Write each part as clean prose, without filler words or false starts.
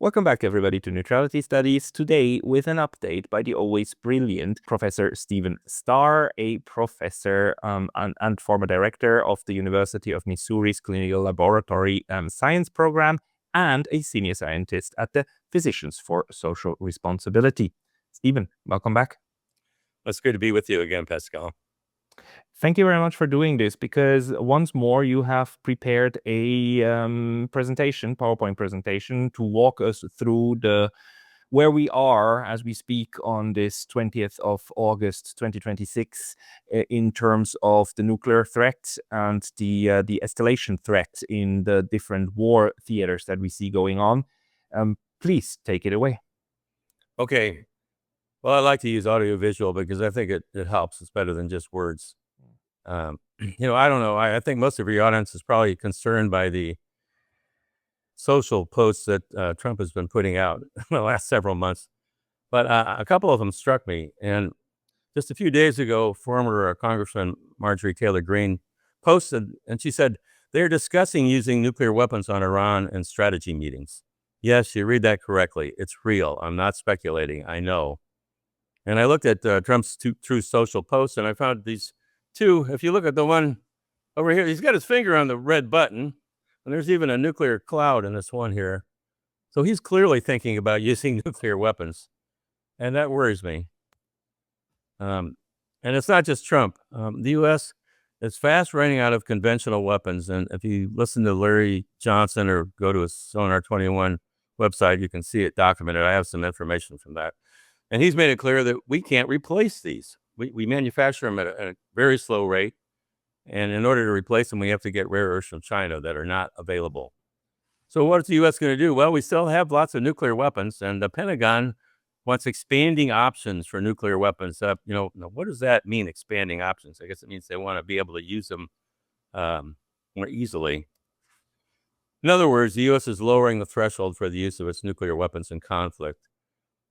Welcome back, everybody, to Neutrality Studies. Today, with an update by the always brilliant Professor Stephen Starr, a professor and former director of the University of Missouri's Clinical Laboratory Science Program and a senior scientist at the Physicians for Social Responsibility. Stephen, welcome back. It's good to be with you again, Pascal. Thank you very much for doing this, because once more you have prepared a PowerPoint presentation to walk us through where we are as we speak on this 20th of August 2026 in terms of the nuclear threat and the escalation threat in the different war theaters that we see going on. Please take it away. Okay. Well, I like to use audiovisual because I think it helps. It's better than just words. I don't know. I think most of your audience is probably concerned by the social posts that Trump has been putting out in the last several months. But a couple of them struck me. And just a few days ago, former Congressman Marjorie Taylor Greene posted, and she said, they're discussing using nuclear weapons on Iran in strategy meetings. Yes, you read that correctly. It's real. I'm not speculating. I know. And I looked at Trump's Truth Social posts, and I found these two. If you look at the one over here, he's got his finger on the red button, and there's even a nuclear cloud in this one here. So he's clearly thinking about using nuclear weapons, and that worries me. And it's not just Trump. The U.S. is fast running out of conventional weapons, and if you listen to Larry Johnson or go to his Sonar 21 website, you can see it documented. I have some information from that. And he's made it clear that we can't replace these. We manufacture them at a very slow rate. And in order to replace them, we have to get rare earths from China that are not available. So what is the U.S. going to do? Well, we still have lots of nuclear weapons, and the Pentagon wants expanding options for nuclear weapons. Now, what does that mean, expanding options? I guess it means they want to be able to use them more easily. In other words, the U.S. is lowering the threshold for the use of its nuclear weapons in conflict.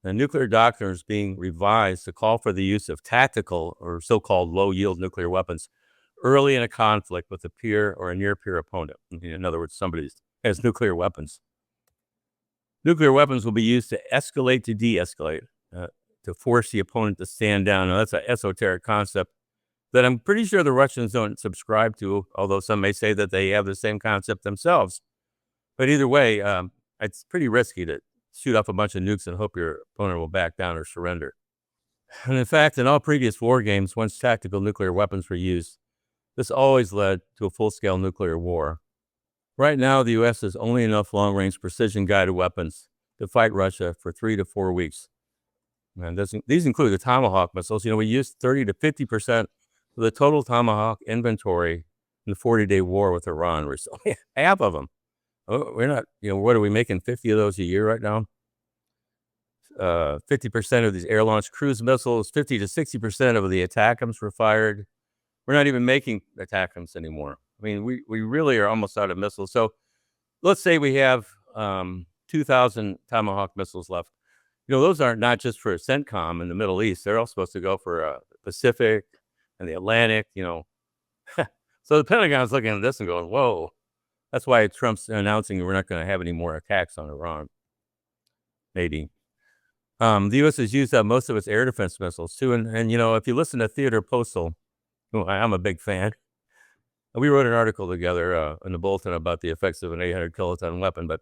The nuclear doctrine is being revised to call for the use of tactical or so-called low-yield nuclear weapons early in a conflict with a peer or a near-peer opponent. In other words, somebody has nuclear weapons. Nuclear weapons will be used to escalate to de-escalate, to force the opponent to stand down. Now, that's an esoteric concept that I'm pretty sure the Russians don't subscribe to, although some may say that they have the same concept themselves. But either way, it's pretty risky to shoot off a bunch of nukes and hope your opponent will back down or surrender. And in fact, in all previous war games, once tactical nuclear weapons were used, this always led to a full-scale nuclear war. Right now, the U.S. has only enough long-range precision-guided weapons to fight Russia for 3 to 4 weeks. And these include the Tomahawk missiles. We used 30 to 50% of the total Tomahawk inventory in the 40-day war with Iran recently. Half of them. We're not, what are we making, 50 of those a year right now? 50% of these air-launched cruise missiles, 50 to 60% of the ATACMS were fired. We're not even making ATACMS anymore. I mean, we really are almost out of missiles. So let's say we have 2,000 Tomahawk missiles left. Those are not just for CENTCOM in the Middle East. They're all supposed to go for Pacific and the Atlantic, So the Pentagon's looking at this and going, whoa. That's why Trump's announcing we're not going to have any more attacks on Iran. Maybe. The U.S. has used up most of its air defense missiles, too. And if you listen to Theodore Postal, who I'm a big fan, we wrote an article together in the Bulletin about the effects of an 800 kiloton weapon. But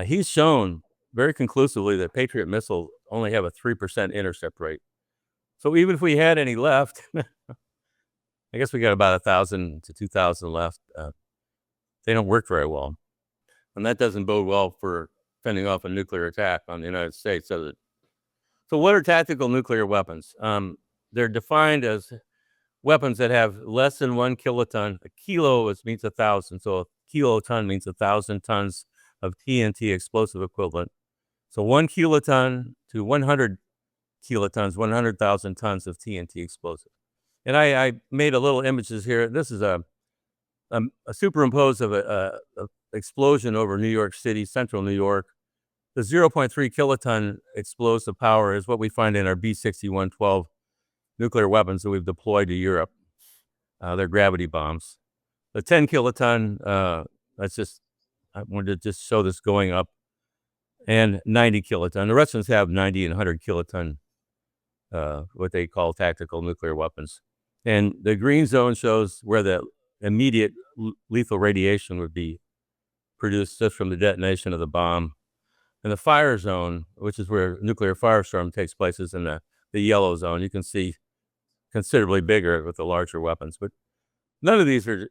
he's shown very conclusively that Patriot missiles only have a 3% intercept rate. So even if we had any left, I guess we got about 1,000 to 2,000 left. They don't work very well. And that doesn't bode well for fending off a nuclear attack on the United States, does it? So what are tactical nuclear weapons? They're defined as weapons that have less than 1 kiloton. A kilo means 1,000. So a kiloton means 1,000 tons of TNT explosive equivalent. So 1 kiloton to 100 kilotons, 100,000 tons of TNT explosive. And I made a little images here. This is a superimpose of a explosion over New York City, central New York. The 0.3 kiloton explosive power is what we find in our B-6112 nuclear weapons that we've deployed to Europe. They're gravity bombs. The 10 kiloton, I wanted to just show this going up. and 90 kiloton. The Russians have 90 and 100 kiloton, what they call tactical nuclear weapons. And the green zone shows where the immediate lethal radiation would be produced just from the detonation of the bomb. And the fire zone, which is where nuclear firestorm takes place, is in the yellow zone. You can see considerably bigger with the larger weapons. But none of these are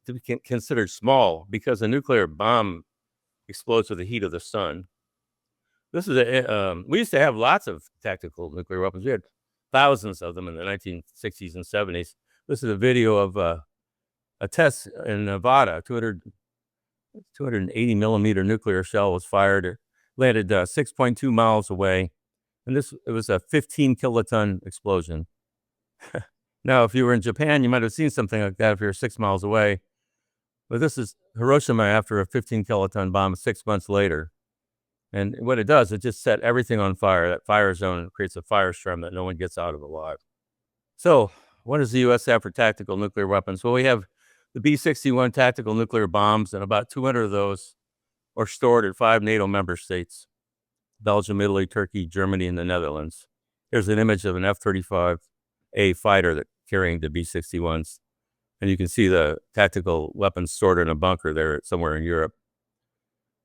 to be considered small because a nuclear bomb explodes with the heat of the sun. This is we used to have lots of tactical nuclear weapons. We had thousands of them in the 1960s and 70s. This is a video of a test in Nevada. 280 millimeter nuclear shell was fired. It landed 6.2 miles away, and it was a 15 kiloton explosion. Now, if you were in Japan, you might have seen something like that if you were 6 miles away. But this is Hiroshima after a 15 kiloton bomb 6 months later. And what it does, it just set everything on fire. That fire zone creates a firestorm that no one gets out of alive. So what does the U.S. have for tactical nuclear weapons? Well, we have the B-61 tactical nuclear bombs, and about 200 of those are stored at 5 NATO member states: Belgium, Italy, Turkey, Germany, and the Netherlands. Here's an image of an F-35A fighter carrying the B-61s. And you can see the tactical weapons stored in a bunker there somewhere in Europe.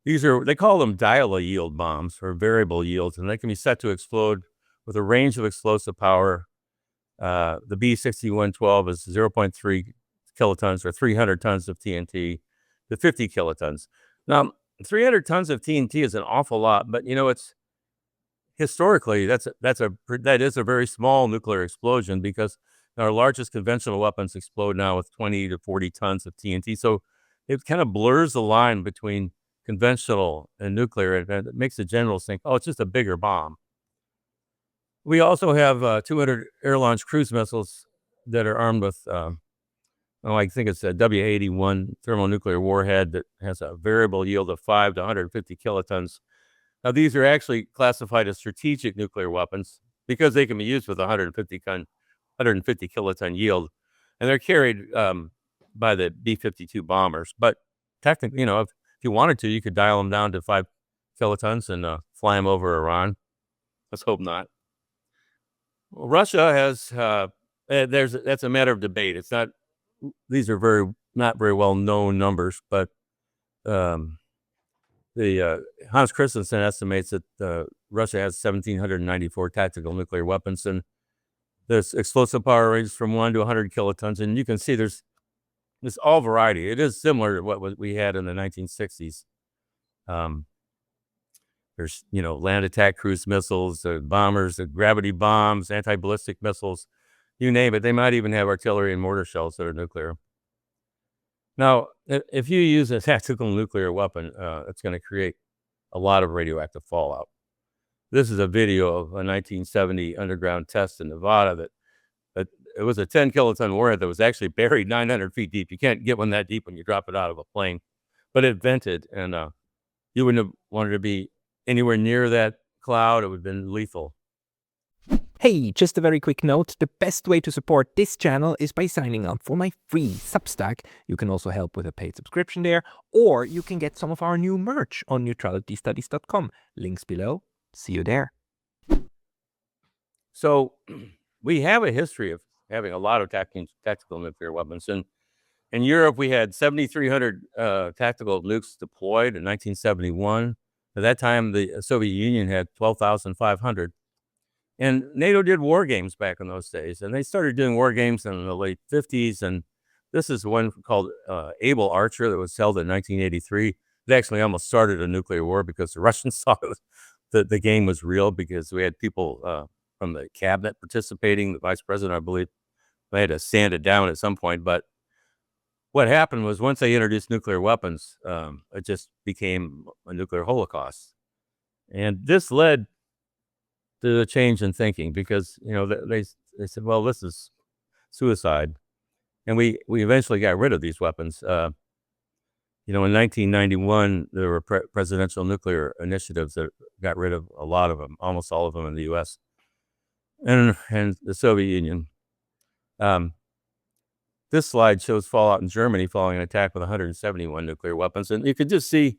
They call them dial-a-yield bombs, or variable yields, and they can be set to explode with a range of explosive power. The B-6112 is 0.3 kilotons, or 300 tons of TNT, to 50 kilotons. Now, 300 tons of TNT is an awful lot, but it's historically that is a very small nuclear explosion, because our largest conventional weapons explode now with 20 to 40 tons of TNT. So it kind of blurs the line between conventional and nuclear, and it makes the generals think, oh, it's just a bigger bomb. We also have 200 air-launched cruise missiles that are armed with, I think it's a W-81 thermonuclear warhead that has a variable yield of 5 to 150 kilotons. Now, these are actually classified as strategic nuclear weapons because they can be used with 150 kiloton yield, and they're carried by the B-52 bombers. But technically, if you wanted to, you could dial them down to 5 kilotons and fly them over Iran. Let's hope not. Well, Russia has that's a matter of debate. It's not; these are not very well known numbers, but the Hans Christensen estimates that Russia has 1,794 tactical nuclear weapons, and there's explosive power ranges from 1 to 100 kilotons, and you can see there's all variety. It is similar to what we had in the 1960s. There's land attack cruise missiles, bombers, gravity bombs, anti-ballistic missiles, you name it. They might even have artillery and mortar shells that are nuclear. Now, if you use a tactical nuclear weapon, it's going to create a lot of radioactive fallout. This is a video of a 1970 underground test in Nevada that it was a 10 kiloton warhead that was actually buried 900 feet deep. You can't get one that deep when you drop it out of a plane, but it vented, and you wouldn't have wanted to be anywhere near that cloud. It would have been lethal. Hey, just a very quick note. The best way to support this channel is by signing up for my free Substack. You can also help with a paid subscription there, or you can get some of our new merch on neutralitystudies.com. Links below. See you there. So we have a history of having a lot of tactical nuclear weapons. And in Europe, we had 7,300 tactical nukes deployed in 1971. At that time, the Soviet Union had 12,500. And NATO did war games back in those days. And they started doing war games in the late 50s. And this is one called Able Archer that was held in 1983. It actually almost started a nuclear war because the Russians saw that the game was real, because we had people from the cabinet participating. The vice president, I believe, they had to sand it down at some point. But what happened was, once they introduced nuclear weapons, it just became a nuclear holocaust. And this led to a change in thinking, because they said, well, this is suicide, and we eventually got rid of these weapons. In 1991, there were presidential nuclear initiatives that got rid of a lot of them, almost all of them in the U.S. and the Soviet Union. This slide shows fallout in Germany following an attack with 171 nuclear weapons, and you could just see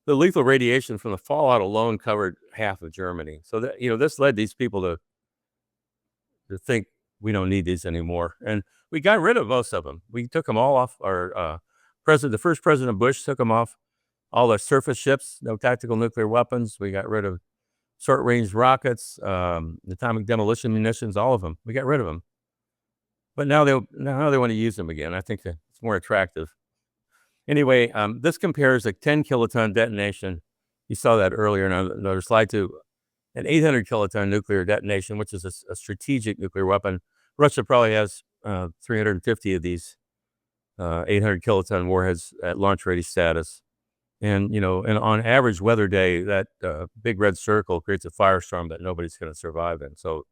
the lethal radiation from the fallout alone covered half of Germany. So that, this led these people to think we don't need these anymore. And we got rid of most of them. We took them all off our the first President Bush took them off all the surface ships, no tactical nuclear weapons. We got rid of short-range rockets, atomic demolition munitions, all of them. We got rid of them. But now they want to use them again. I think that it's more attractive. Anyway, this compares a 10 kiloton detonation. You saw that earlier in another slide to an 800 kiloton nuclear detonation, which is a strategic nuclear weapon. Russia probably has 350 of these 800 kiloton warheads at launch ready status. And, and on average weather day, that big red circle creates a firestorm that nobody's going to survive in. So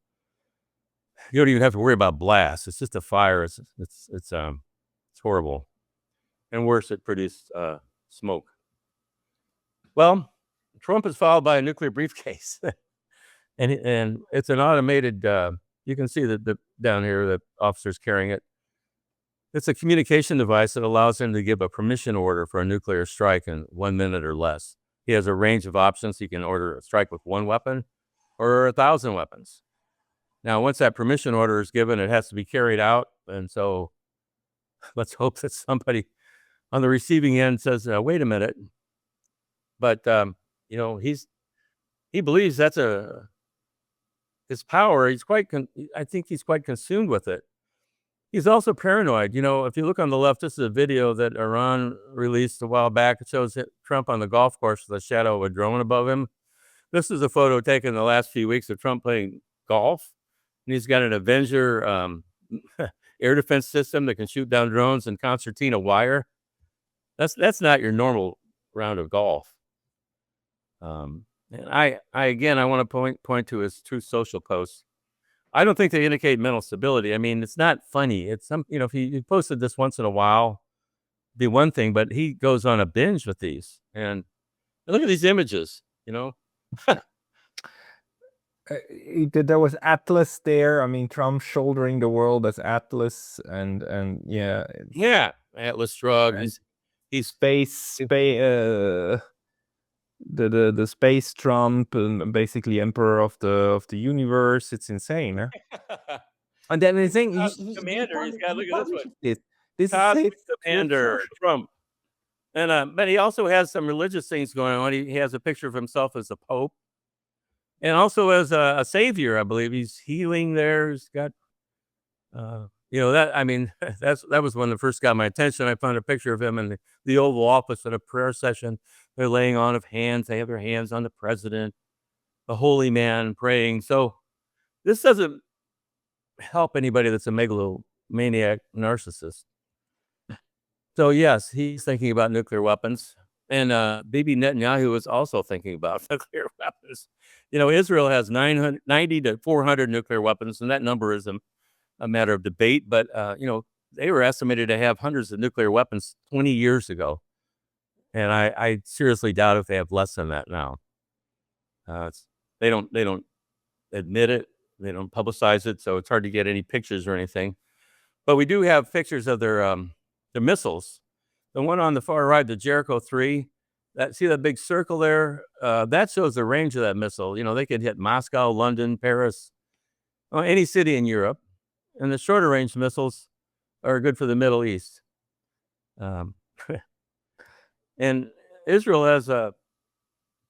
you don't even have to worry about blasts. It's just a fire. It's horrible. And worse, it produced smoke. Well, Trump is followed by a nuclear briefcase. and it's an automated, you can see that down here, the officer's carrying it. It's a communication device that allows him to give a permission order for a nuclear strike in 1 minute or less. He has a range of options. He can order a strike with 1 weapon or 1,000 weapons. Now, once that permission order is given, it has to be carried out. And so let's hope that somebody on the receiving end says, wait a minute. But, he believes that's his power. I think he's quite consumed with it. He's also paranoid. If you look on the left, this is a video that Iran released a while back. It shows Trump on the golf course with the shadow of a drone above him. This is a photo taken in the last few weeks of Trump playing golf. And he's got an Avenger air defense system that can shoot down drones and concertina wire. That's not your normal round of golf. And I want to point to his Truth Social posts. I don't think they indicate mental stability. I mean, it's not funny. It's if he posted this once in a while, be one thing, but he goes on a binge with these. And look at these images, There was Atlas there. I mean, Trump shouldering the world as Atlas, and yeah, Atlas shrugged. He's space, the space Trump, and basically emperor of the universe. It's insane, huh? And then the thing, commander. He's got, look at this one. This is Commander Trump. And but he also has some religious things going on. He has a picture of himself as a pope, and also as a savior. I believe he's healing there. He's got, that. I mean, that was when it first got my attention. I found a picture of him in the Oval Office at a prayer session. They're laying on of hands. They have their hands on the president, the holy man praying. So this doesn't help anybody that's a megalomaniac narcissist. So yes, he's thinking about nuclear weapons. And Bibi Netanyahu is also thinking about nuclear weapons. Israel has 90 to 400 nuclear weapons, and that number is a matter of debate. But, they were estimated to have hundreds of nuclear weapons 20 years ago. And I seriously doubt if they have less than that now. They don't admit it. They don't publicize it, so it's hard to get any pictures or anything. But we do have pictures of their missiles. The one on the far right, the Jericho 3, see that big circle there? That shows the range of that missile. They could hit Moscow, London, Paris, any city in Europe. And the shorter range missiles are good for the Middle East. And Israel has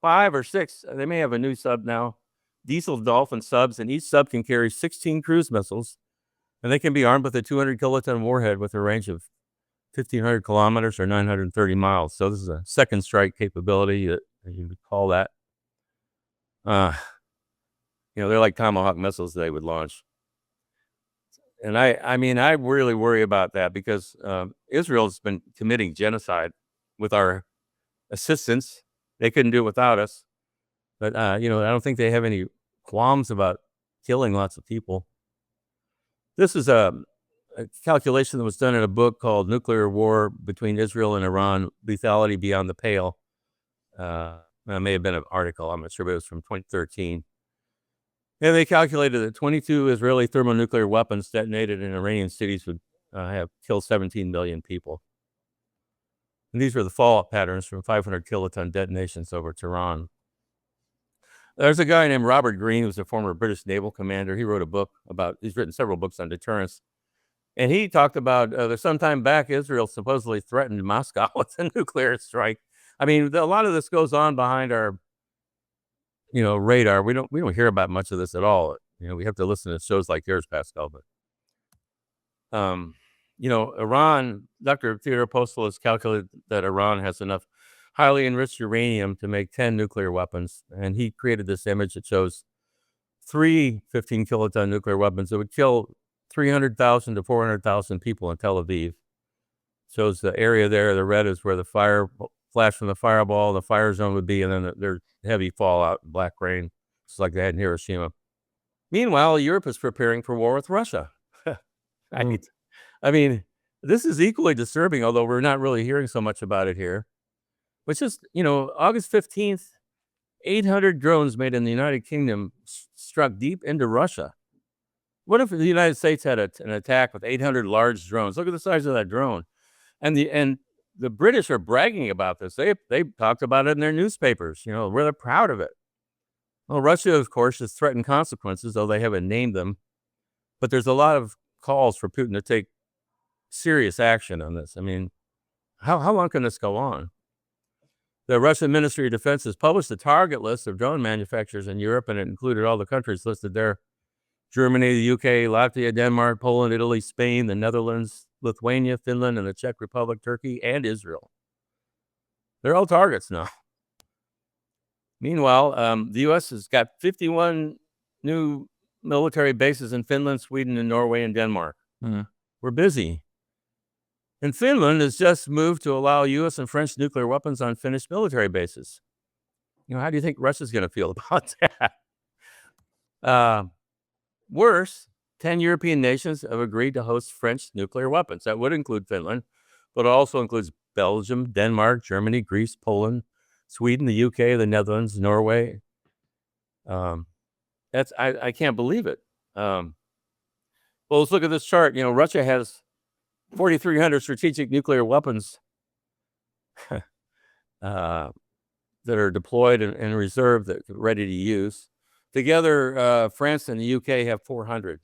5 or 6, they may have a new sub now, diesel Dolphin subs, and each sub can carry 16 cruise missiles, and they can be armed with a 200 kiloton warhead with a range of 1,500 kilometers or 930 miles. So this is a second strike capability that you could call that. They're like Tomahawk missiles they would launch. And I really worry about that because Israel's been committing genocide with our assistance. They couldn't do it without us. But, I don't think they have any qualms about killing lots of people. This is a calculation that was done in a book called Nuclear War Between Israel and Iran, Lethality Beyond the Pale. That may have been an article, I'm not sure, but it was from 2013. And they calculated that 22 Israeli thermonuclear weapons detonated in Iranian cities would have killed 17 million people. And these were the fallout patterns from 500 kiloton detonations over Tehran. There's a guy named Robert Greene, who's a former British naval commander. He wrote a book he's written several books on deterrence. And he talked about there's some time back, Israel supposedly threatened Moscow with a nuclear strike. I mean, a lot of this goes on behind our, radar. We don't hear about much of this at all. We have to listen to shows like yours, Pascal. But, Iran, Dr. Theodore Postel has calculated that Iran has enough highly enriched uranium to make 10 nuclear weapons. And he created this image that shows 3 15-kiloton nuclear weapons that would kill 300,000 to 400,000 people in Tel Aviv. Shows the area there. The red is where the fire flash from the fireball, the fire zone would be, and then there's heavy fallout, black rain, just like they had in Hiroshima. Meanwhile, Europe is preparing for war with Russia. I mean, this is equally disturbing, although we're not really hearing so much about it here. But just, August 15th, 800 drones made in the United Kingdom struck deep into Russia. What if the United States had an attack with 800 large drones? Look at the size of that drone. And the British are bragging about this. They talked about it in their newspapers, really proud of it. Well, Russia, of course, has threatened consequences, though they haven't named them. But there's a lot of calls for Putin to take serious action on this. I mean, how long can this go on? The Russian Ministry of Defense has published a target list of drone manufacturers in Europe, and it included all the countries listed there: Germany, the UK, Latvia, Denmark, Poland, Italy, Spain, the Netherlands, Lithuania, Finland, and the Czech Republic, Turkey, and Israel. They're all targets now. Meanwhile, the U.S. has got 51 new military bases in Finland, Sweden, and Norway, and Denmark. We're busy. And Finland has just moved to allow U.S. and French nuclear weapons on Finnish military bases. How do you think Russia's going to feel about that? Worse, 10 European nations have agreed to host French nuclear weapons. That would include Finland, but it also includes Belgium, Denmark, Germany, Greece, Poland, Sweden, the UK, the Netherlands, Norway. I can't believe it. Well, let's look at this chart. Russia has 4,300 strategic nuclear weapons that are deployed and reserved, that are ready to use. Together, France and the UK have 400.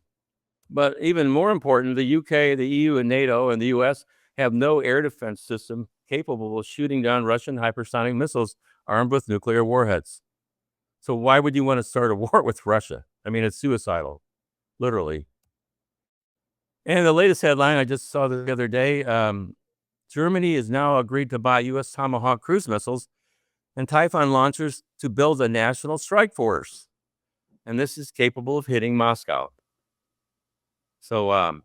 But even more important, the UK, the EU, and NATO, and the US have no air defense system capable of shooting down Russian hypersonic missiles armed with nuclear warheads. So why would you want to start a war with Russia? I mean, it's suicidal, literally. And the latest headline I just saw the other day, Germany has now agreed to buy U.S. Tomahawk cruise missiles and Typhoon launchers to build a national strike force. And this is capable of hitting Moscow. So,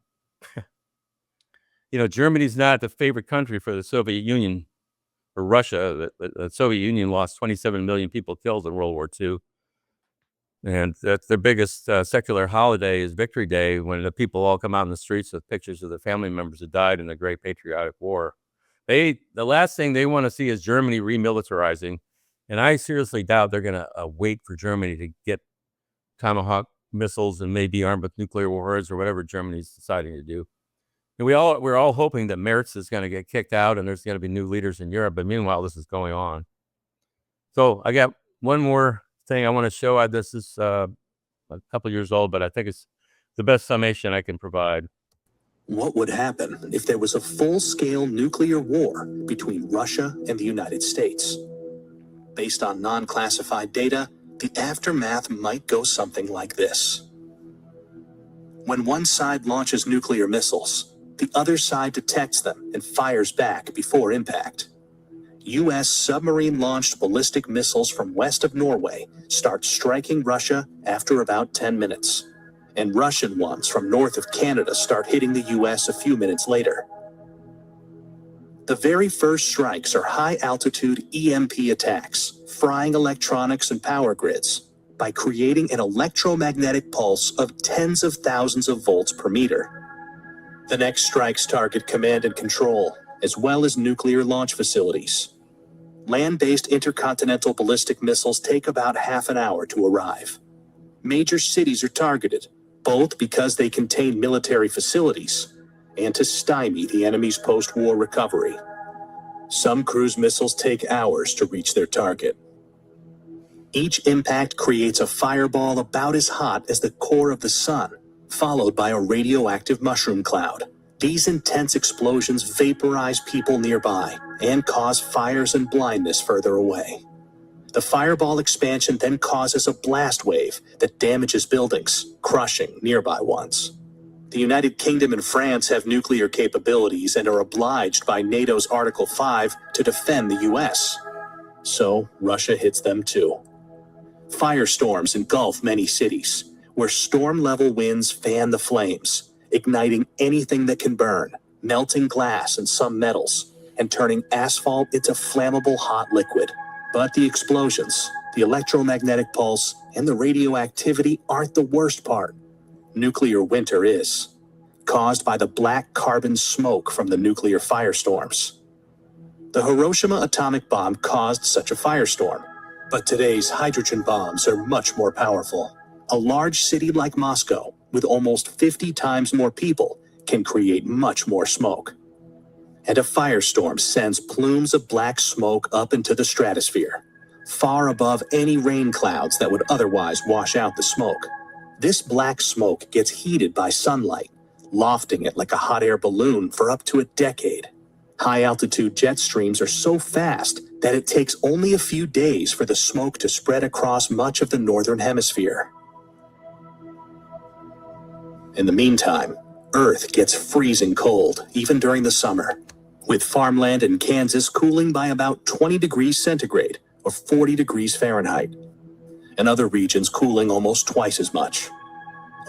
Germany's not the favorite country for the Soviet Union or Russia. The Soviet Union lost 27 million people killed in World War II. And that's their biggest secular holiday is Victory Day, when the people all come out in the streets with pictures of their family members who died in the Great Patriotic War. The last thing they want to see is Germany remilitarizing. And I seriously doubt they're going to wait for Germany to get Tomahawk missiles and maybe armed with nuclear warheads or whatever Germany's deciding to do. And we're all hoping that Merz is going to get kicked out and there's going to be new leaders in Europe. But meanwhile, this is going on. So I got one more thing I want to show. This is a couple years old, but I think it's the best summation I can provide. What would happen if there was a full-scale nuclear war between Russia and the United States? Based on non-classified data, the aftermath might go something like this. When one side launches nuclear missiles, the other side detects them and fires back before impact. U.S. submarine-launched ballistic missiles from west of Norway start striking Russia after about 10 minutes. And Russian ones from north of Canada start hitting the U.S. a few minutes later. The very first strikes are high-altitude EMP attacks, frying electronics and power grids by creating an electromagnetic pulse of tens of thousands of volts per meter. The next strikes target command and control, as well as nuclear launch facilities. Land-based intercontinental ballistic missiles take about half an hour to arrive. Major cities are targeted, both because they contain military facilities and to stymie the enemy's post-war recovery. Some cruise missiles take hours to reach their target. Each impact creates a fireball about as hot as the core of the sun, followed by a radioactive mushroom cloud. These intense explosions vaporize people nearby and cause fires and blindness further away. The fireball expansion then causes a blast wave that damages buildings, crushing nearby ones. The United Kingdom and France have nuclear capabilities and are obliged by NATO's Article 5 to defend the US. So Russia hits them too. Firestorms engulf many cities, where storm-level winds fan the flames, igniting anything that can burn, melting glass and some metals, and turning asphalt into flammable hot liquid. But the explosions, the electromagnetic pulse, and the radioactivity aren't the worst part. Nuclear winter is, caused by the black carbon smoke from the nuclear firestorms. The Hiroshima atomic bomb caused such a firestorm, but today's hydrogen bombs are much more powerful. A large city like Moscow, with almost 50 times more people, can create much more smoke. And a firestorm sends plumes of black smoke up into the stratosphere, far above any rain clouds that would otherwise wash out the smoke. This black smoke gets heated by sunlight, lofting it like a hot air balloon for up to a decade. High-altitude jet streams are so fast that it takes only a few days for the smoke to spread across much of the northern hemisphere. In the meantime, Earth gets freezing cold, even during the summer, with farmland in Kansas cooling by about 20 degrees centigrade or 40 degrees Fahrenheit, and other regions cooling almost twice as much.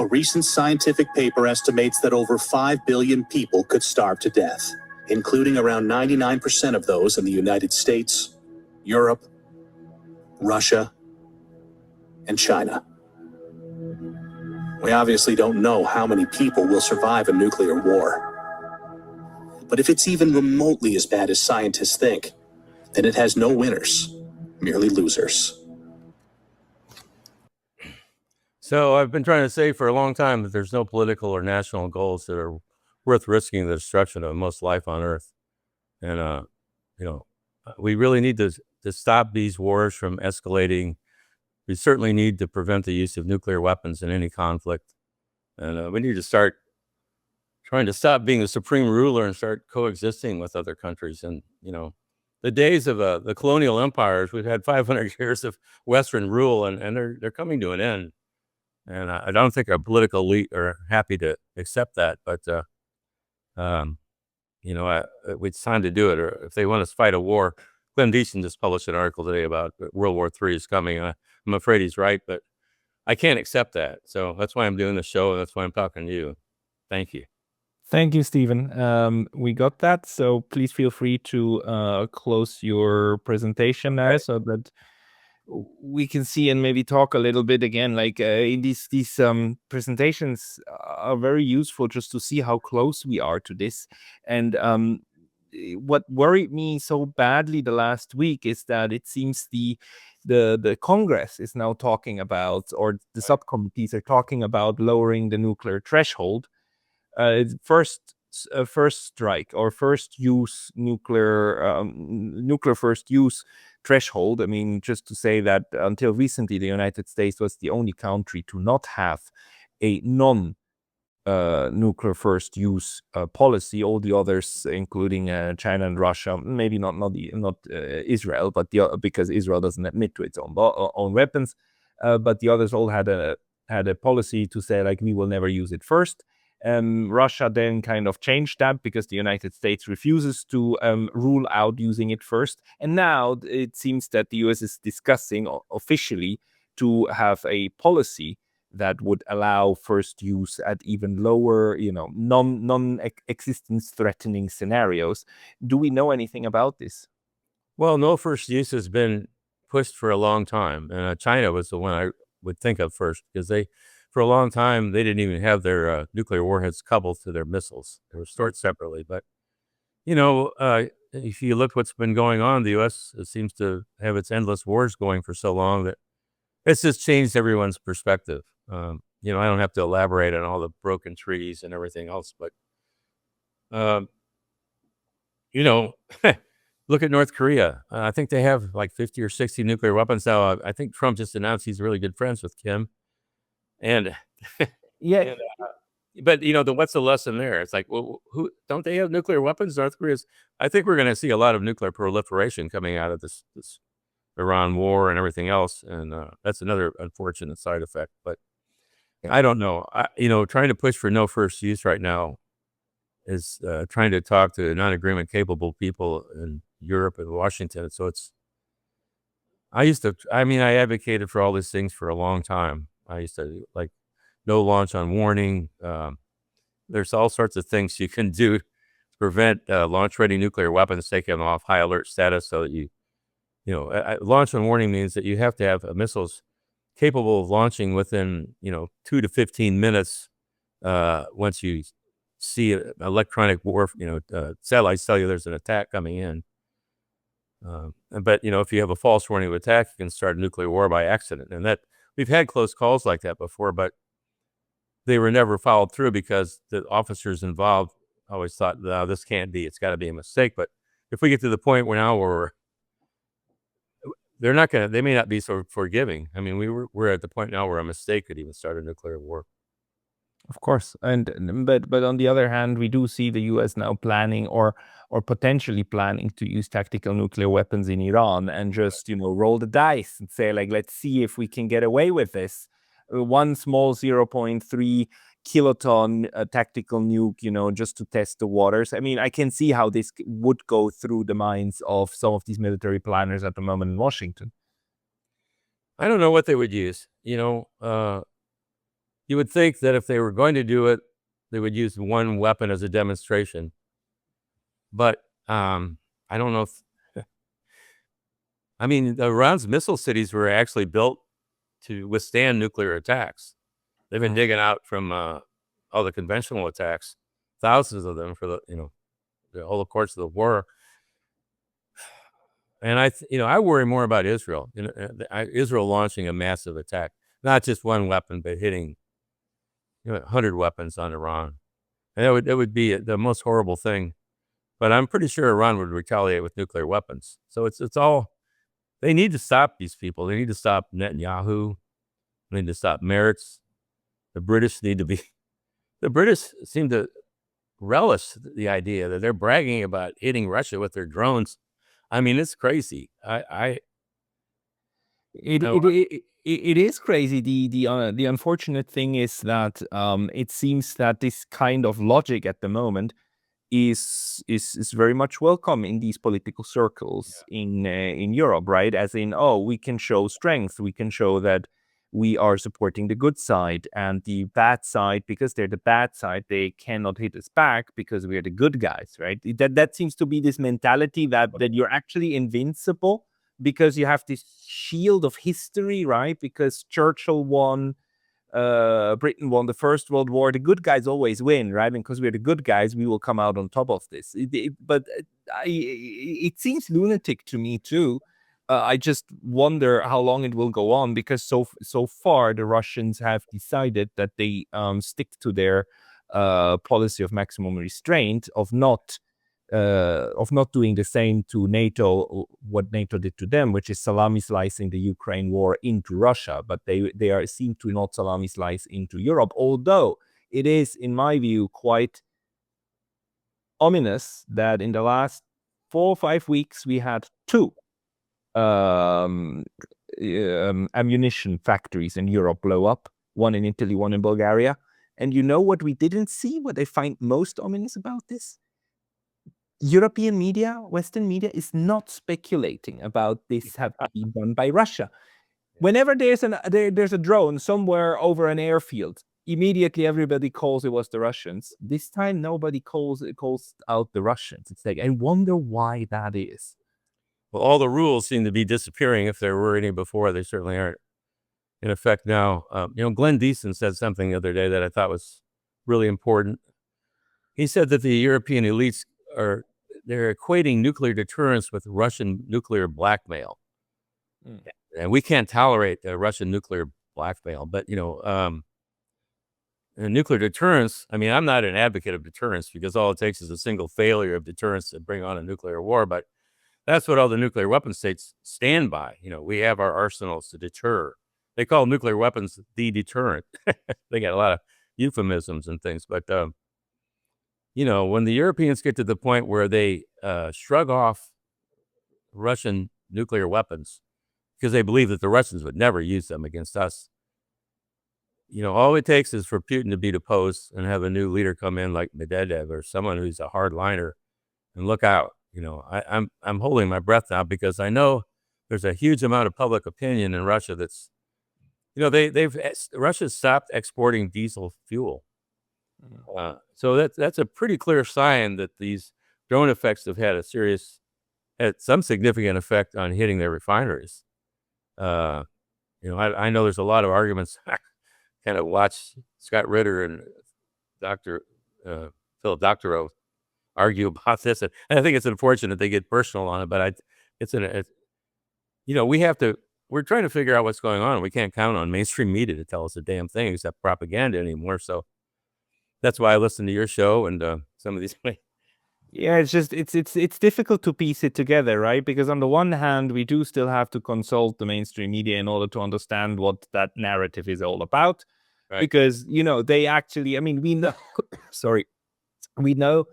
A recent scientific paper estimates that over 5 billion people could starve to death, including around 99% of those in the United States, Europe, Russia, and China. We obviously don't know how many people will survive a nuclear war. But if it's even remotely as bad as scientists think, then it has no winners, merely losers. So I've been trying to say for a long time that there's no political or national goals that are worth risking the destruction of most life on Earth. And, we really need to stop these wars from escalating. We certainly need to prevent the use of nuclear weapons in any conflict. And we need to start trying to stop being the supreme ruler and start coexisting with other countries. And, the days of the colonial empires, we've had 500 years of Western rule, and they're coming to an end. And I don't think our political elite are happy to accept that. But, it's time to do it. Or if they want us to fight a war, Glenn Deason just published an article today about World War III is coming. I'm afraid he's right, but I can't accept that. So that's why I'm doing the show, and that's why I'm talking to you. Thank you. Thank you, Stephen. We got that, so please feel free to close your presentation now so that we can see and maybe talk a little bit again. Like in these presentations are very useful just to see how close we are to this. And what worried me so badly the last week is that it seems the Congress is now talking about, or the subcommittees are talking about lowering the nuclear threshold. First strike or first use nuclear first use threshold. I mean, just to say that until recently, the United States was the only country to not have a nuclear first use policy. All the others, including China and Russia, maybe not Israel, but because Israel doesn't admit to its own weapons, but the others all had a policy to say, like, we will never use it first. Russia then kind of changed that because the United States refuses to rule out using it first. And now it seems that the US is discussing officially to have a policy that would allow first use at even lower, non-existence threatening scenarios. Do we know anything about this? Well, no first use has been pushed for a long time. And China was the one I would think of first, because for a long time, they didn't even have their nuclear warheads coupled to their missiles. They were stored separately. But, if you look what's been going on, the U.S. seems to have its endless wars going for so long that it's just changed everyone's perspective. I don't have to elaborate on all the broken trees and everything else. But, Look at North Korea. I think they have like 50 or 60 nuclear weapons now. I think Trump just announced he's really good friends with Kim. And Yeah, and, but what's the lesson there? It's like, well, who don't they have nuclear weapons? North Korea's. I think we're going to see a lot of nuclear proliferation coming out of this Iran war and everything else, and that's another unfortunate side effect. But I don't know. Trying to push for no first use right now is trying to talk to non-agreement capable people in Europe and Washington. So I advocated for all these things for a long time. I used to like no launch on warning. There's all sorts of things you can do to prevent launch-ready nuclear weapons, taking them off high alert status so that launch on warning means that you have to have missiles capable of launching within, 2 to 15 minutes once you see electronic warfare, satellites tell you there's an attack coming in. But if you have a false warning of attack, you can start a nuclear war by accident. And that we've had close calls like that before, but they were never followed through because the officers involved always thought, no, this can't be, it's got to be a mistake. But if we get to the point where now they may not be so forgiving. I mean, we're at the point now where a mistake could even start a nuclear war. of course. But on the other hand, we do see the US now planning or potentially planning to use tactical nuclear weapons in Iran and just, roll the dice and say, like, let's see if we can get away with this. One small 0.3 kiloton tactical nuke, just to test the waters. I mean, I can see how this would go through the minds of some of these military planners at the moment in Washington. I don't know what they would use. You would think that if they were going to do it, they would use one weapon as a demonstration. But I don't know if Iran's missile cities were actually built to withstand nuclear attacks. They've been digging out from all the conventional attacks, thousands of them for the whole course of the war. And I worry more about Israel. Israel launching a massive attack, not just one weapon, but hitting 100 weapons on Iran, and that would be the most horrible thing. But I'm pretty sure Iran would retaliate with nuclear weapons. So it's all, they need to stop these people. They need to stop Netanyahu. They need to stop Meretz. The British seem to relish the idea that they're bragging about hitting Russia with their drones. I mean, it's crazy. It is crazy. The unfortunate thing is that it seems that this kind of logic at the moment is very much welcome in these political circles in Europe, right? As in, we can show strength, we can show that we are supporting the good side, and the bad side, because they're the bad side, they cannot hit us back because we are the good guys, right? That seems to be this mentality that you're actually invincible because you have this shield of history, right? Because Churchill won, Britain won the First World War. The good guys always win, right? And because we're the good guys, we will come out on top of this. But it seems lunatic to me too. I just wonder how long it will go on, because so far the Russians have decided that they stick to their policy of maximum restraint, of not doing the same to NATO, what NATO did to them, which is salami slicing the Ukraine war into Russia. But they seem to not salami slice into Europe, although it is, in my view, quite ominous that in the last 4 or 5 weeks we had 2 ammunition factories in Europe blow up, one in Italy, one in Bulgaria. And you know what we didn't see, what I find most ominous about this? European media, Western media, is not speculating about this have been done by Russia. Whenever there's a drone somewhere over an airfield, immediately everybody calls it was the Russians. This time nobody calls out the Russians. It's like, I wonder why that is. Well, all the rules seem to be disappearing. If there were any before, they certainly aren't in effect now. Glenn Deason said something the other day that I thought was really important. He said that the European elites they're equating nuclear deterrence with Russian nuclear blackmail. And we can't tolerate Russian nuclear blackmail. But, nuclear deterrence, I'm not an advocate of deterrence, because all it takes is a single failure of deterrence to bring on a nuclear war. But That's what all the nuclear weapon states stand by. We have our arsenals to deter. They call nuclear weapons the deterrent. They got a lot of euphemisms and things, but when the Europeans get to the point where they shrug off Russian nuclear weapons because they believe that the Russians would never use them against us, all it takes is for Putin to be deposed and have a new leader come in like Medvedev or someone who's a hardliner, and look out. I'm holding my breath now because I know there's a huge amount of public opinion in Russia that's, Russia's stopped exporting diesel fuel. So that's a pretty clear sign that these drone effects have had some significant effect on hitting their refineries. I know there's a lot of arguments. I kind of watched Scott Ritter and Dr. Philip Doctorow argue about this, and I think it's unfortunate they get personal on it. But we're trying to figure out what's going on. We can't count on mainstream media to tell us a damn thing except propaganda anymore. So that's why I listen to your show and some of these. Yeah, it's difficult to piece it together, right? Because on the one hand, we do still have to consult the mainstream media in order to understand what that narrative is all about. Right. Because, they actually, we know, sorry, we know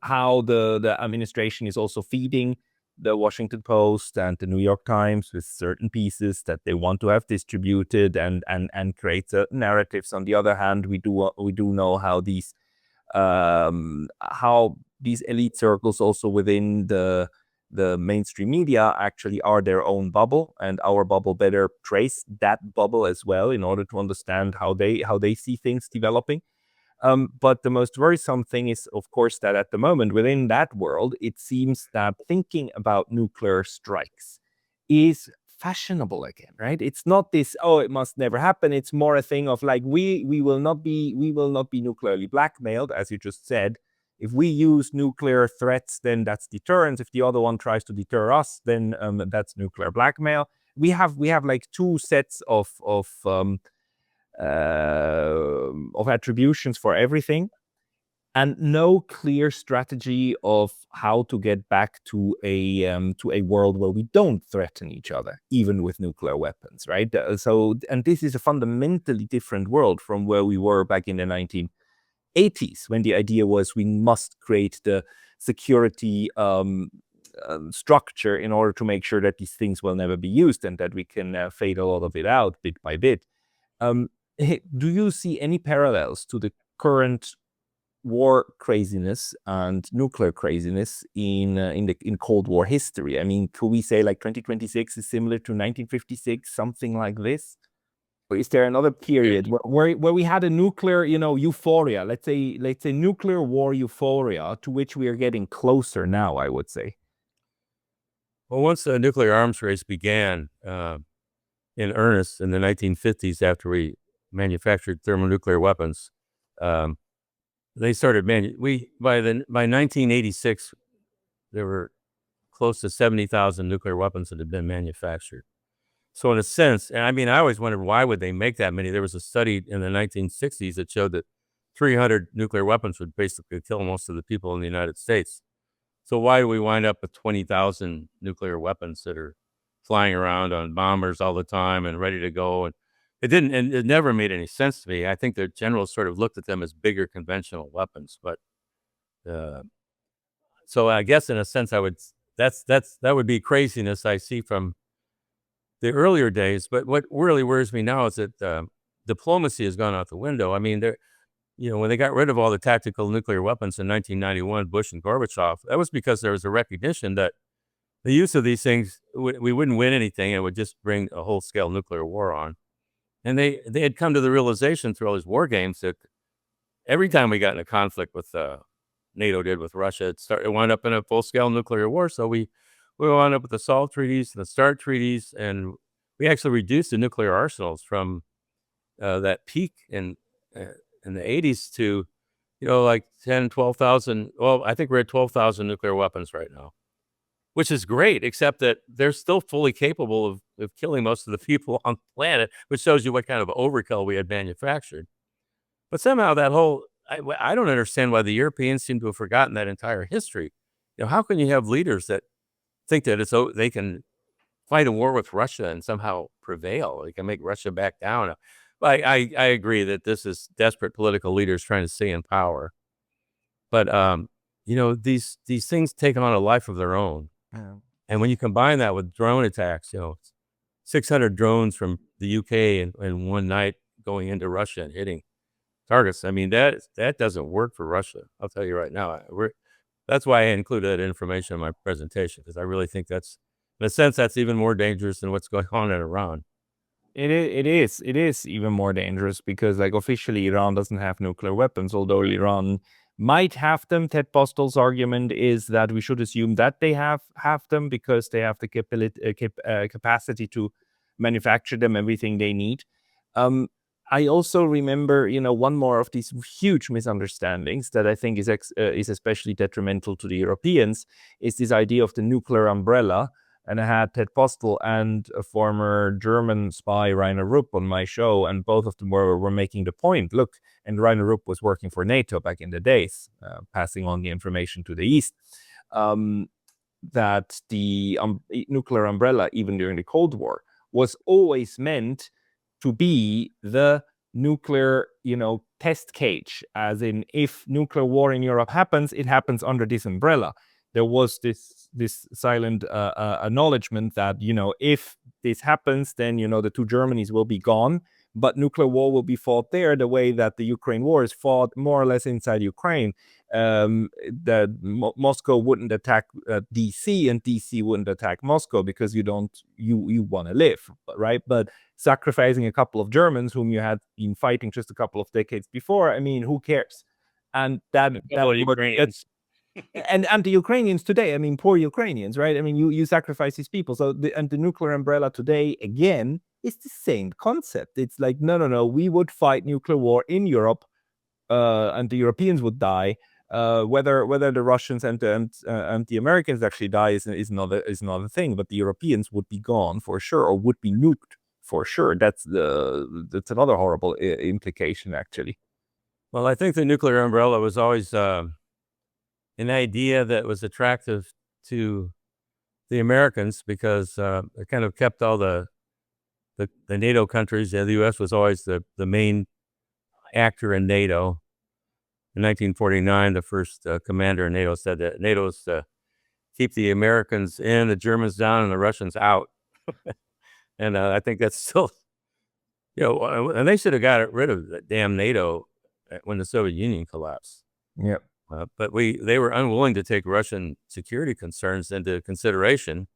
how the administration is also feeding the Washington Post and the New York Times with certain pieces that they want to have distributed and create certain narratives. On the other hand, we do know how these elite circles also within the mainstream media actually are their own bubble, and our bubble better trace that bubble as well in order to understand how they see things developing. But the most worrisome thing is, of course, that at the moment within that world, it seems that thinking about nuclear strikes is fashionable again, right? It's not this, it must never happen. It's more a thing of like, we will not be nuclearly blackmailed, as you just said. If we use nuclear threats, then that's deterrence. If the other one tries to deter us, then that's nuclear blackmail. We have like two sets of attributions for everything, and no clear strategy of how to get back to a world where we don't threaten each other, even with nuclear weapons, right? And this is a fundamentally different world from where we were back in the 1980s, when the idea was we must create the security structure in order to make sure that these things will never be used and that we can fade a lot of it out bit by bit. Do you see any parallels to the current war craziness and nuclear craziness in Cold War history? Could we say like 2026 is similar to 1956, something like this? Or is there another period where we had a nuclear, euphoria? Let's say nuclear war euphoria, to which we are getting closer now, I would say. Well, once the nuclear arms race began in earnest in the 1950s, after we manufactured thermonuclear weapons, they started by 1986 there were close to 70,000 nuclear weapons that had been manufactured. So in a sense, and I always wondered, why would they make that many? There was a study in the 1960s that showed that 300 nuclear weapons would basically kill most of the people in the United States. So why do we wind up with 20,000 nuclear weapons that are flying around on bombers all the time and ready to go? And it never made any sense to me. I think the generals sort of looked at them as bigger conventional weapons. But so I guess in a sense, that would be craziness I see from the earlier days. But what really worries me now is that diplomacy has gone out the window. When they got rid of all the tactical nuclear weapons in 1991, Bush and Gorbachev, that was because there was a recognition that the use of these things, we wouldn't win anything. It would just bring a whole-scale nuclear war on. And they had come to the realization through all these war games that every time we got in a conflict with NATO did with Russia, it wound up in a full-scale nuclear war. So we wound up with the SALT treaties and the START treaties, and we actually reduced the nuclear arsenals from that peak in the 80s to, like 10, 12,000. Well, I think we're at 12,000 nuclear weapons right now, which is great, except that they're still fully capable of killing most of the people on the planet, which shows you what kind of overkill we had manufactured. But somehow I don't understand why the Europeans seem to have forgotten that entire history. How can you have leaders that think that they can fight a war with Russia and somehow prevail. They can make Russia back down. I agree that this is desperate political leaders trying to stay in power. But these things take on a life of their own. Yeah. And when you combine that with drone attacks, 600 drones from the UK in one night going into Russia and hitting targets. I mean, that doesn't work for Russia. I'll tell you right now. That's why I included that information in my presentation, because I really think that's, in a sense, that's even more dangerous than what's going on in Iran. It is even more dangerous because, like, officially Iran doesn't have nuclear weapons, although Iran might have them. Ted Postel's argument is that we should assume that they have them because they have the capacity to manufacture them, everything they need. I also remember, one more of these huge misunderstandings that I think is especially detrimental to the Europeans is this idea of the nuclear umbrella. And I had Ted Postel and a former German spy, Rainer Rupp, on my show, and both of them were making the point. Look, and Rainer Rupp was working for NATO back in the days, passing on the information to the East, that the nuclear umbrella, even during the Cold War, was always meant to be the nuclear, test cage, as in if nuclear war in Europe happens, it happens under this umbrella. There was this silent acknowledgement that, if this happens, then, the two Germanys will be gone, but nuclear war will be fought there the way that the Ukraine war is fought more or less inside Ukraine. That Moscow wouldn't attack DC and DC wouldn't attack Moscow because you want to live, right? But sacrificing a couple of Germans whom you had been fighting just a couple of decades before, I mean, who cares? And that Ukrainians. and the Ukrainians today, I mean, poor Ukrainians, right? I mean, you sacrifice these people. So the nuclear umbrella today, again, is the same concept. It's like, no, we would fight nuclear war in Europe, and the Europeans would die. Whether the Russians and the Americans actually die is another thing. But the Europeans would be gone for sure, or would be nuked for sure. That's another horrible implication, actually. Well, I think the nuclear umbrella was always an idea that was attractive to the Americans because it kind of kept all the NATO countries. The U.S. was always the main actor in NATO. In 1949, the first commander in NATO said that NATO is to keep the Americans in, the Germans down, and the Russians out. And I think that's still, and they should have got rid of the damn NATO when the Soviet Union collapsed. Yep. But they were unwilling to take Russian security concerns into consideration.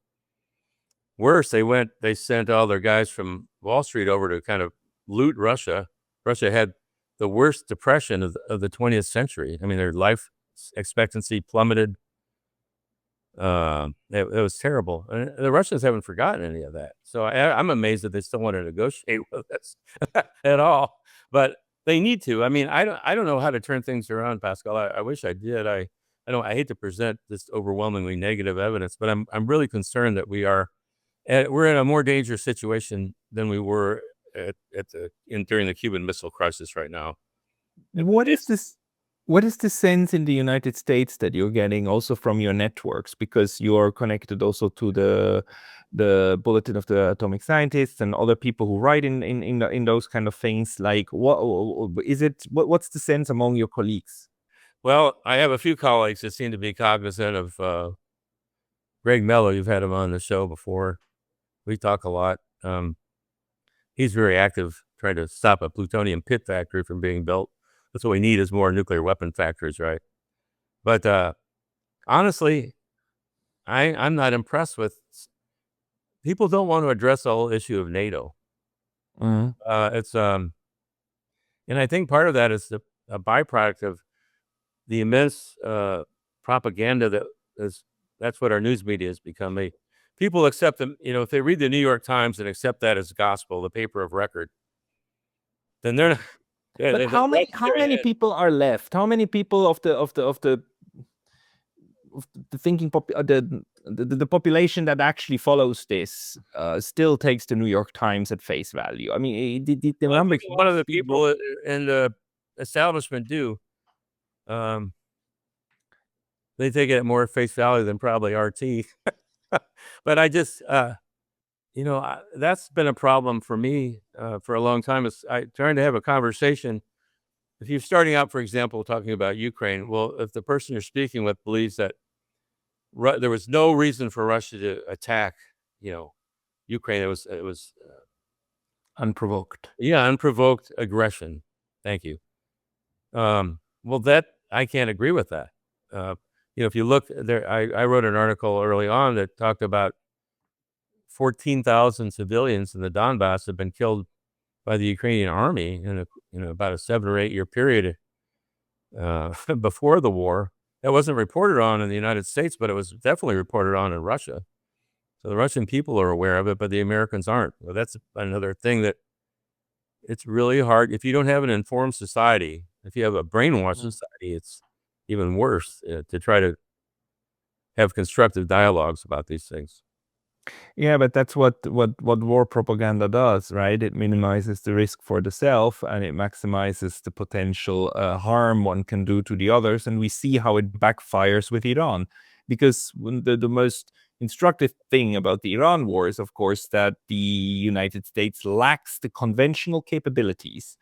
Worse, they sent all their guys from Wall Street over to kind of loot Russia. Russia had the worst depression of the 20th century. I mean, their life expectancy plummeted. It was terrible. And the Russians haven't forgotten any of that. So I'm amazed that they still want to negotiate with us at all. But they need to. I mean, I don't know how to turn things around, Pascal. I wish I did. I hate to present this overwhelmingly negative evidence, but I'm really concerned that we're in a more dangerous situation than we were during the Cuban Missile Crisis right now. What is the sense in the United States that you're getting also from your networks, because you're connected also to the Bulletin of the Atomic Scientists and other people who write in those kind of things? Like, what's the sense among your colleagues? Well, I have a few colleagues that seem to be cognizant of Greg Mello. You've had him on the show before. We talk a lot. He's very active trying to stop a plutonium pit factory from being built. That's what we need, is more nuclear weapon factories, right? But honestly, I'm not impressed with. People don't want to address the whole issue of NATO. Mm-hmm. And I think part of that is a byproduct of the immense propaganda that's what our news media has become. People accept them, if they read the New York Times and accept that as gospel, the paper of record, then they're not. Yeah, but how many people are left? How many people of the thinking the population that actually follows this still takes the New York Times at face value? I mean, the number. One of the people in the establishment do. They take it at more face value than probably RT. But I just, that's been a problem for me for a long time. Is trying to have a conversation. If you're starting out, for example, talking about Ukraine, well, if the person you're speaking with believes that there was no reason for Russia to attack, Ukraine, it was Unprovoked. unprovoked aggression. Thank you. Well, that I can't agree with that. If you look there, I wrote an article early on that talked about 14,000 civilians in the Donbass have been killed by the Ukrainian army in about a 7 or 8 year period before the war. That wasn't reported on in the United States, but it was definitely reported on in Russia. So the Russian people are aware of it, but the Americans aren't. Well, that's another thing that it's really hard. If you don't have an informed society, if you have a brainwashed society, it's even worse to try to have constructive dialogues about these things. Yeah, but that's what war propaganda does, right? It minimizes the risk for the self and it maximizes the potential harm one can do to the others. And we see how it backfires with Iran. Because the most instructive thing about the Iran war is, of course, that the United States lacks the conventional capabilities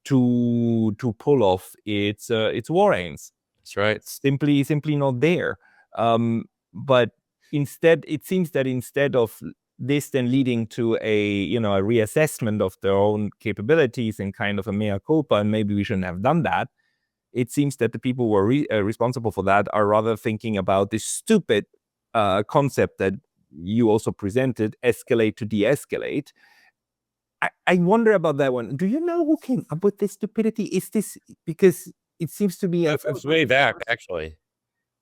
to pull off its war aims. That's right. It's simply not there. But instead, it seems that instead of this then leading to a reassessment of their own capabilities and kind of a mea culpa, and maybe we shouldn't have done that, it seems that the people who are responsible for that are rather thinking about this stupid concept that you also presented, escalate to de-escalate. I wonder about that one. Do you know who came up with this stupidity? Is this because it seems to be It's way back, actually.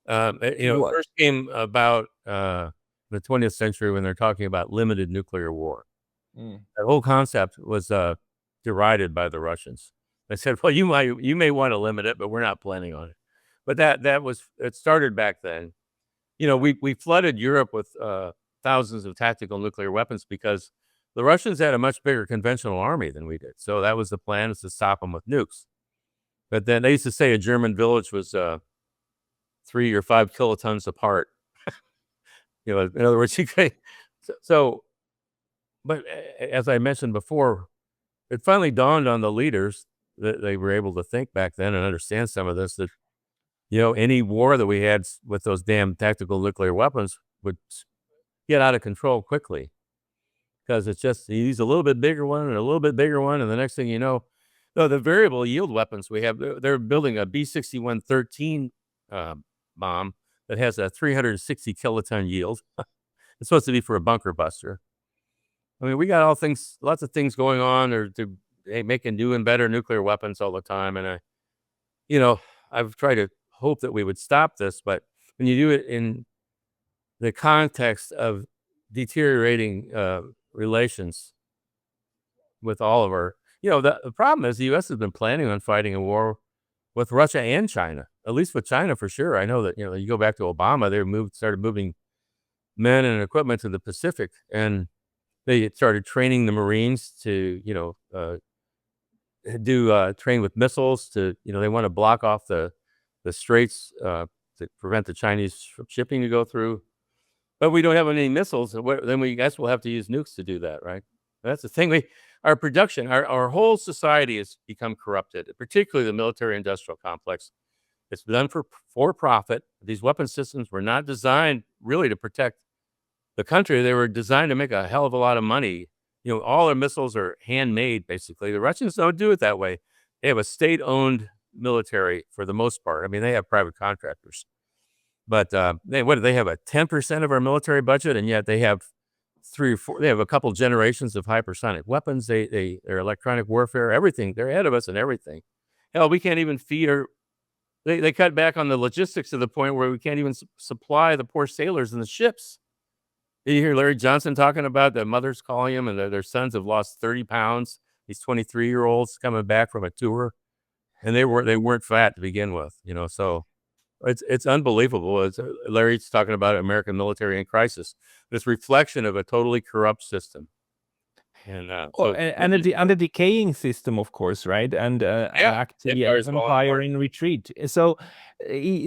It first came about the 20th century when they're talking about limited nuclear war. That whole concept was derided by the Russians. They said, "Well, you may want to limit it, but we're not planning on it." But it started back then. We flooded Europe with thousands of tactical nuclear weapons because the Russians had a much bigger conventional army than we did. So that was the plan, is to stop them with nukes. But then they used to say a German village was 3 or 5 kilotons apart. In other words, but as I mentioned before, it finally dawned on the leaders that they were able to think back then and understand some of this, that, any war that we had with those damn tactical nuclear weapons would get out of control quickly. Because it's just, you use a little bit bigger one and a little bit bigger one, and the next thing you know, the variable yield weapons we have, they're building a B-61-13 bomb that has a 360 kiloton yield. It's supposed to be for a bunker buster. I mean, we got lots of things going on. They're making new and better nuclear weapons all the time. And I've tried to hope that we would stop this, but when you do it in the context of deteriorating relations with all of our, the problem is the U.S. has been planning on fighting a war with Russia and China, at least with China for sure. I know that, you go back to Obama, they started moving men and equipment to the Pacific, and they started training the Marines to, train with missiles to, they want to block off the straits to prevent the Chinese shipping to go through. But we don't have any missiles. Then we guess we'll have to use nukes to do that, right? That's the thing. Our production, our whole society has become corrupted, particularly the military-industrial complex. It's done for profit. These weapon systems were not designed really to protect the country. They were designed to make a hell of a lot of money. All their missiles are handmade, basically. The Russians don't do it that way. They have a state-owned military for the most part. I mean, they have private contractors. But they have a 10% of our military budget, and yet they have 3 or 4. They have a couple generations of hypersonic weapons. Their electronic warfare, everything. They're ahead of us in everything. Hell, we can't even feed They cut back on the logistics to the point where we can't even supply the poor sailors and the ships. Did you hear Larry Johnson talking about the mothers calling him and their sons have lost 30 pounds? These 23-year-olds coming back from a tour, and they weren't fat to begin with. So. It's unbelievable. Larry's talking about American military in crisis. This reflection of a totally corrupt system. And and a decaying system, of course, right? And actually an empire in retreat. So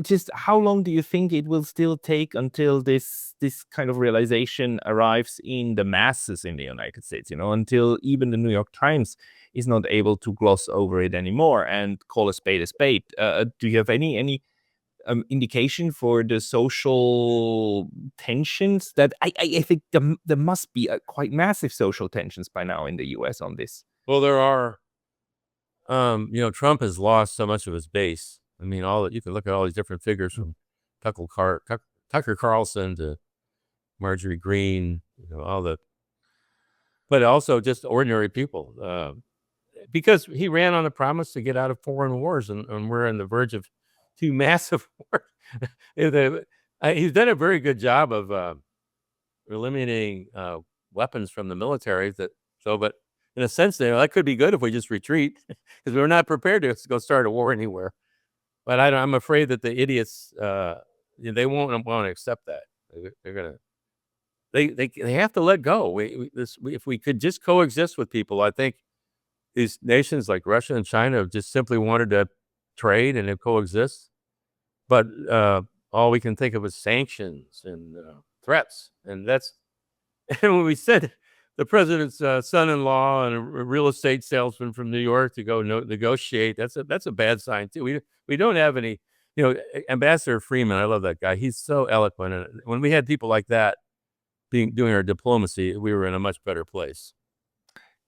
just how long do you think it will still take until this kind of realization arrives in the masses in the United States, until even the New York Times is not able to gloss over it anymore and call a spade a spade? Do you have any indication for the social tensions that I think there must be quite massive social tensions by now in the US on this? Well, there are. Trump has lost so much of his base. I mean, you can look at all these different figures from Tucker Carlson to Marjorie Greene, but also just ordinary people. Because he ran on the promise to get out of foreign wars, and we're on the verge of 2 massive wars. He's done a very good job of eliminating weapons from the military. But in a sense, that could be good if we just retreat, because we're not prepared to go start a war anywhere. But I'm afraid that the idiots, they won't want to accept that. They're gonna. They have to let go. If we could just coexist with people, I think these nations like Russia and China have just simply wanted to trade and coexist. But all we can think of is sanctions and threats. And when we sent the president's son-in-law and a real estate salesman from New York to go negotiate, that's a bad sign too. We don't have any, Ambassador Freeman, I love that guy. He's so eloquent. And when we had people like that doing our diplomacy, we were in a much better place.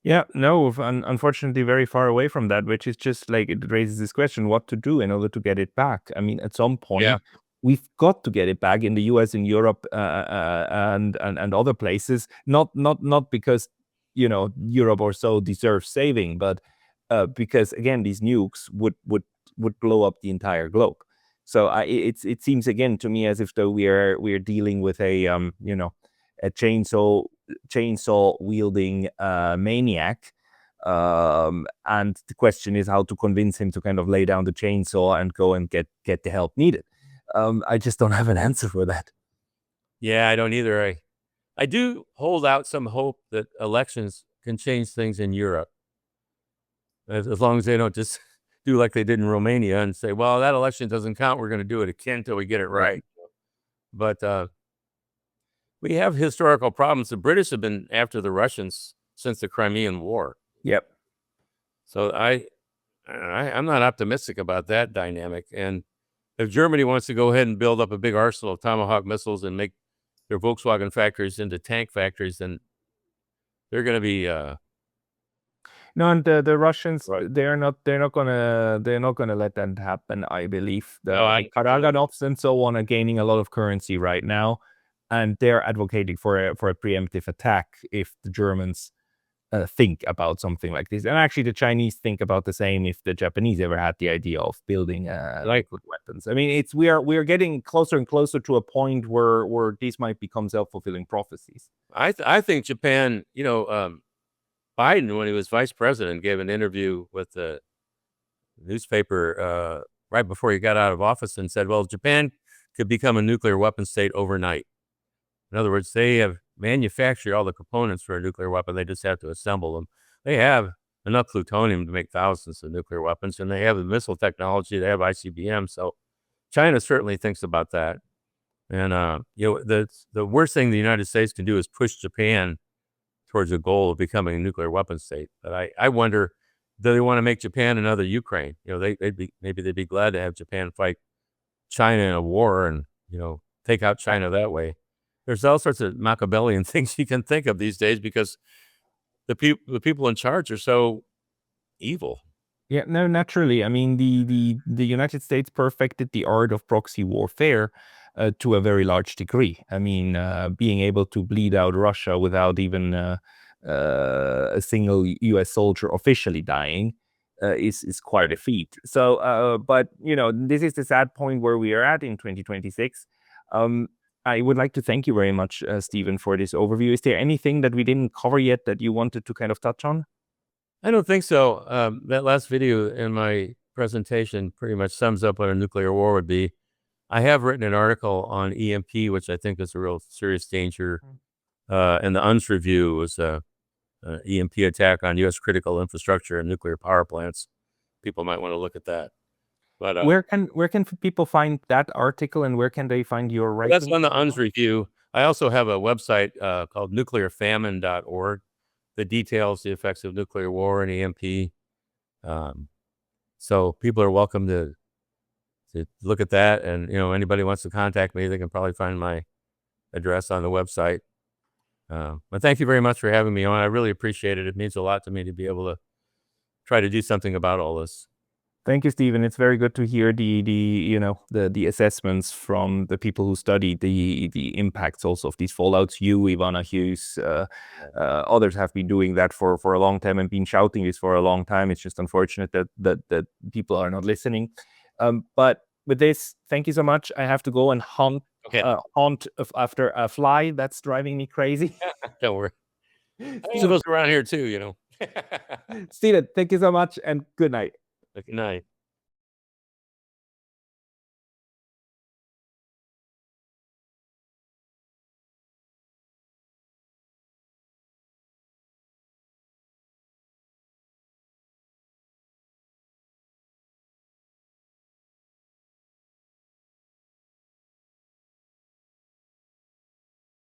Yeah, no, unfortunately, very far away from that, which is just like it raises this question: what to do in order to get it back? I mean, at some point, we've got to get it back in the US, in Europe, and other places. Not because Europe or so deserves saving, but because again, these nukes would blow up the entire globe. So it seems again to me as if though we're dealing with a a chainsaw wielding maniac, and the question is how to convince him to kind of lay down the chainsaw and go and get the help needed. I just don't have an answer for that. Yeah, I don't either. I do hold out some hope that elections can change things in Europe, as long as they don't just do like they did in Romania and say, well, that election doesn't count, we're going to do it again until we get it right. But we have historical problems. The British have been after the Russians since the Crimean War. Yep. So I'm not optimistic about that dynamic. And if Germany wants to go ahead and build up a big arsenal of Tomahawk missiles and make their Volkswagen factories into tank factories, then they're going to be. No, and the Russians, they're not gonna let that happen. I believe the Karaganovs and so on are gaining a lot of currency right now, and they're advocating for a preemptive attack if the Germans think about something like this. And actually, the Chinese think about the same if the Japanese ever had the idea of building liquid weapons. I mean, we are getting closer and closer to a point where these might become self-fulfilling prophecies. I think Japan, Biden, when he was vice president, gave an interview with the newspaper right before he got out of office and said, well, Japan could become a nuclear weapon state overnight. In other words, they have manufactured all the components for a nuclear weapon. They just have to assemble them. They have enough plutonium to make thousands of nuclear weapons, and they have the missile technology. They have ICBM. So China certainly thinks about that. And, the worst thing the United States can do is push Japan towards a goal of becoming a nuclear weapon state. But I wonder, do they want to make Japan another Ukraine? Maybe they'd be glad to have Japan fight China in a war and, take out China that way. There's all sorts of Machiavellian things you can think of these days because the people in charge are so evil. Yeah, no, naturally. I mean, the United States perfected the art of proxy warfare to a very large degree. I mean, being able to bleed out Russia without even a single U.S. soldier officially dying is quite a feat. So, but this is the sad point where we are at in 2026. I would like to thank you very much, Stephen, for this overview. Is there anything that we didn't cover yet that you wanted to kind of touch on? I don't think so. That last video in my presentation pretty much sums up what a nuclear war would be. I have written an article on EMP, which I think is a real serious danger. And the UNS review was a EMP attack on U.S. critical infrastructure and nuclear power plants. People might want to look at that. But where can people find that article, and where can they find your writing? That's on the UNS review. I also have a website called nuclearfamine.org that details the effects of nuclear war and EMP. So people are welcome to look at that, and anybody wants to contact me, they can probably find my address on the website. But thank you very much for having me on. I really appreciate it. It means a lot to me to be able to try to do something about all this. Thank you, Stephen. It's very good to hear the assessments from the people who study the impacts also of these fallouts. You, Ivana Hughes, others have been doing that for a long time and been shouting this for a long time. It's just unfortunate that people are not listening. But with this, thank you so much. I have to go and hunt after a fly that's driving me crazy. Don't worry. There's those around here too, Stephen, thank you so much, and good night. Good night.